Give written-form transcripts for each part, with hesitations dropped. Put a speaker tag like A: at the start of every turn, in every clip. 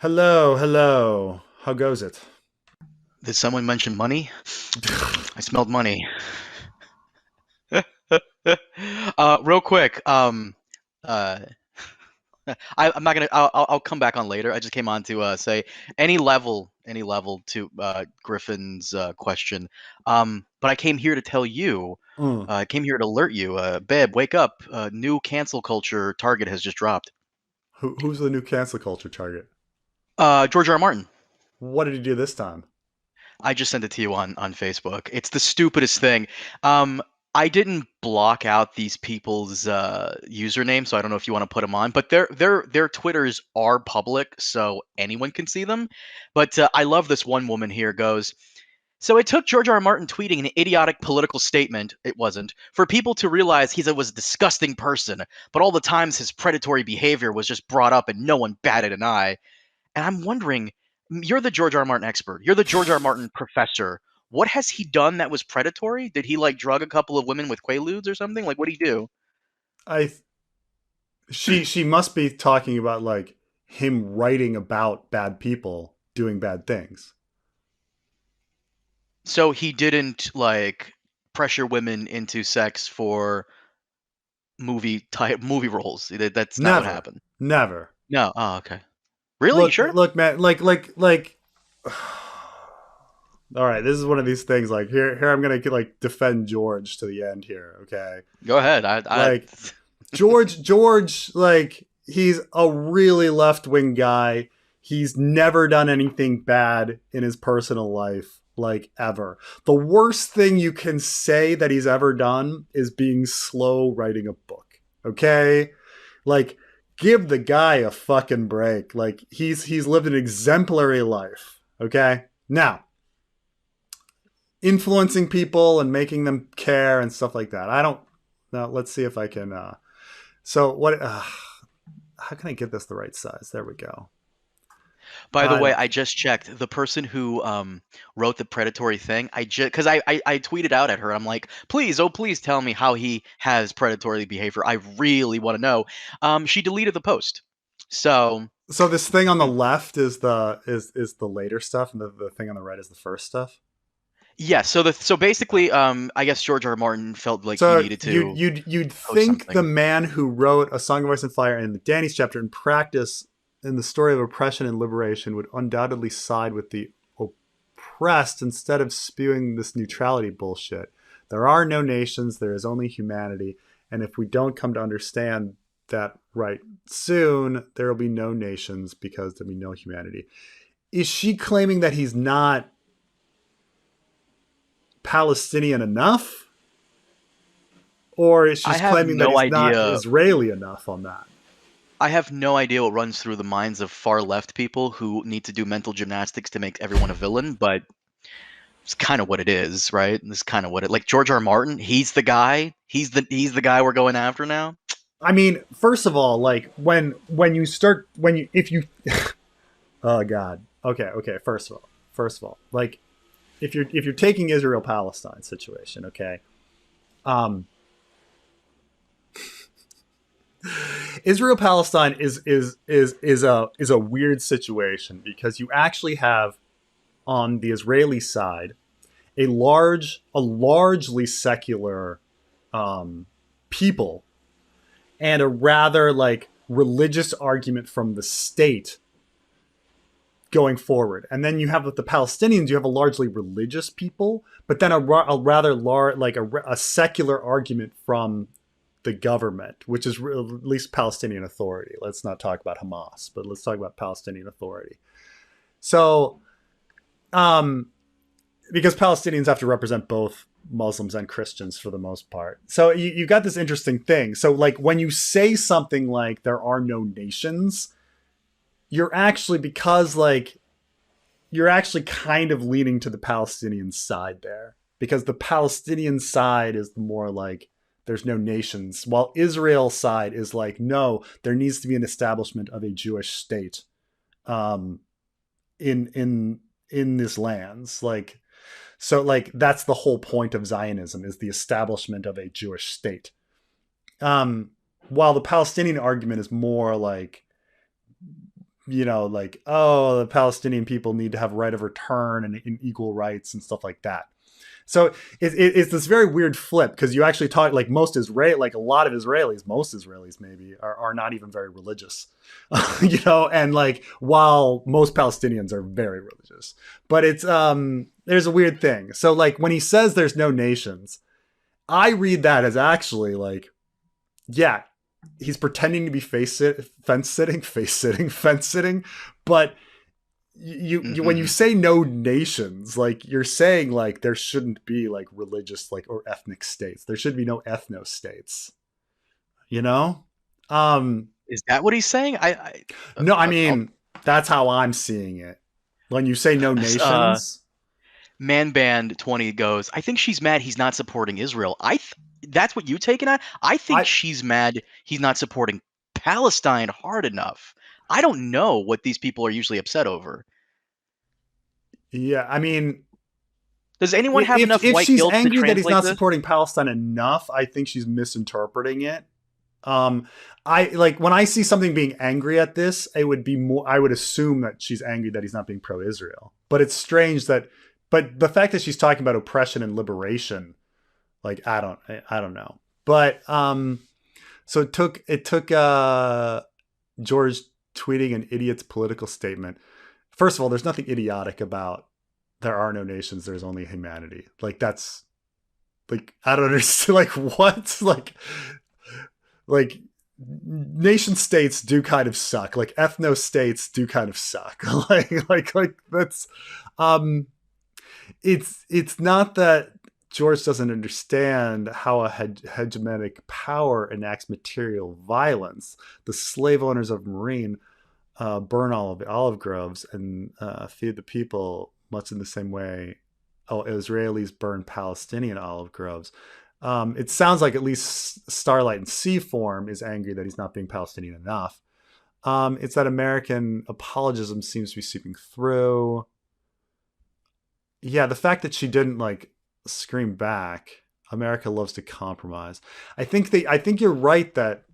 A: Hello, hello. How goes it?
B: Did someone mention money? I smelled money. Real quick, uh, I'm not gonna. I'll come back on later. I just came on to say any level to Griffin's question. But I came here to tell you.
A: Mm.
B: I came here to alert you. Babe, wake up! New cancel culture target has just dropped.
A: Who's the new cancel culture target?
B: George R. R. Martin.
A: What did he do this time?
B: I just sent it to you on Facebook. It's the stupidest thing. Um, I didn't block out these people's username, so I don't know if you want to put them on. But their Twitters are public, so anyone can see them. But I love this one woman here goes. So it took George R. R. Martin tweeting an idiotic political statement, it wasn't, for people to realize he was a disgusting person, but all the times his predatory behavior was just brought up and no one batted an eye. And I'm wondering, you're the George R. R. Martin expert. You're the George R. R. Martin professor. What has he done that was predatory? Did he like drug a couple of women with quaaludes or something? Like, what did he do?
A: I she must be talking about like him writing about bad people doing bad things.
B: So he didn't like pressure women into sex for movie roles. That's not what
A: Never.
B: happened.
A: Never.
B: No. Oh, okay. Really? You
A: Look,
B: sure?
A: look, man, like all right, this is one of these things like here I'm going to like defend George to the end here, okay?
B: Go ahead. I
A: Like George, like he's a really left wing guy. He's never done anything bad in his personal life, like ever. The worst thing you can say that he's ever done is being slow writing a book. Okay, like give the guy a fucking break. Like he's lived an exemplary life. Okay, now influencing people and making them care and stuff like that. I don't. Now let's see if I can. So what? How can I get this the right size? There we go.
B: By the
A: I
B: way,
A: don't.
B: I just checked. The person who wrote the predatory thing, I just because I tweeted out at her. I'm like, please, oh please, tell me how he has predatory behavior. I really want to know. She deleted the post. So
A: So this thing on the
B: hmm,
A: left is the later stuff, and the thing on the right is the first stuff.
B: yeah. So
A: Okay.
B: basically, I guess George R. R. Martin felt like he
A: So
B: needed
A: you'd
B: to
A: you'd you'd
B: post
A: think the
B: something.
A: man who wrote A Song of Ice and Fire and the Dany's chapter in practice in the story of oppression and liberation would undoubtedly side with the oppressed instead of spewing this neutrality bullshit. There are no nations, there is only humanity, and if we don't come to understand that right soon, there will be no nations because there'll be no humanity. Is she claiming that he's not Palestinian enough? Or is she
B: I have
A: claiming that
B: no
A: he's not
B: idea.
A: Israeli enough on that?
B: I have no idea what runs through the minds of far left people who need to do mental gymnastics to make everyone a villain, but it's kind of what it is, right? This is kind of what it like George R. R. Martin, he's the guy. He's the guy we're going after now.
A: I mean, first of all, like when you start when you if you oh god. Okay, first of all, like if you're taking Israel Palestine situation, okay? Um Israel Palestine is a weird situation because you actually have on the Israeli side a largely secular um, people and a rather like religious argument from the state going forward. And then you have with the Palestinians, you have a largely religious people, but then a rather large like a secular argument from the government, which is at least Palestinian Authority. Let's not talk about Hamas, but let's talk about Palestinian Authority. So, um, because Palestinians have to represent both Muslims and Christians for the most part. So you got this interesting thing. So like when you say something like there are no nations, you're actually because like you're actually kind of leaning to the Palestinian side there because the Palestinian side is the more like there's no nations, while Israel's side is like no, there needs to be an establishment of a Jewish state um, in this lands. Like so, like that's the whole point of Zionism is the establishment of a Jewish state. Um, while the Palestinian argument is more like like, oh, the Palestinian people need to have right of return and equal rights and stuff like that. So it's this very weird flip, because you actually talk like most Israel, like a lot of Israelis, most Israelis maybe are not even very religious, and like while most Palestinians are very religious, but it's there's a weird thing. So like when he says there's no nations, I read that as actually like, yeah, he's pretending to be fence sitting, but you when you say no nations, like you're saying like there shouldn't be like religious like or ethnic states. There should be no ethno states. You know?
B: Is that what he's saying?
A: No, I
B: I'll,
A: mean that's how I'm seeing it. When you say no
B: uh,
A: nations,
B: Man Band 20 goes, I think she's mad he's not supporting Israel. That's what you taking it? I think
A: I
B: she's mad he's not supporting Palestine hard enough. I don't know what these people are usually upset over.
A: yeah, I mean
B: Does anyone have enough
A: if
B: white
A: she's
B: guilt to
A: angry that he's
B: translate
A: not
B: this?
A: supporting Palestine enough, I think she's misinterpreting it. Um, I like when I see something being angry at this, it would be more. I would assume that she's angry that he's not being pro-Israel. But it's strange that, but the fact that she's talking about oppression and liberation, like I don't know. But so it took George tweeting an idiot's political statement. First of all, there's nothing idiotic about there are no nations. There's only humanity. Like that's like I don't understand. Like what? Like nation states do kind of suck. Like ethno states do kind of suck. like that's um it's not that George doesn't understand how a hegemonic power enacts material violence. The slave owners of Marine burn all of the olive groves and feed the people much in the same way Israelis burn Palestinian olive groves. It sounds like at least Starlight in C form is angry that he's not being Palestinian enough. It's that American apologism seems to be seeping through. Yeah, the fact that she didn't like scream back. America loves to compromise. I think you're right that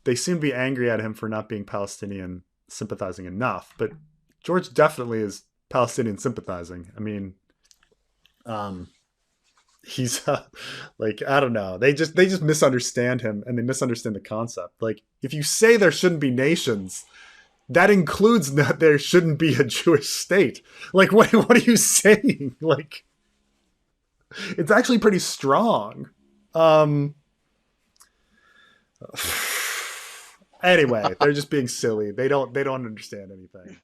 A: they seem to be angry at him for not being Palestinian sympathizing enough, but George definitely is Palestinian sympathizing. I mean, um, he's like I don't know. They just misunderstand him and they misunderstand the concept. Like if you say there shouldn't be nations, that includes that there shouldn't be a Jewish state. Like what are you saying? Like it's actually pretty strong. Um Anyway, they're just being silly. They don't understand anything.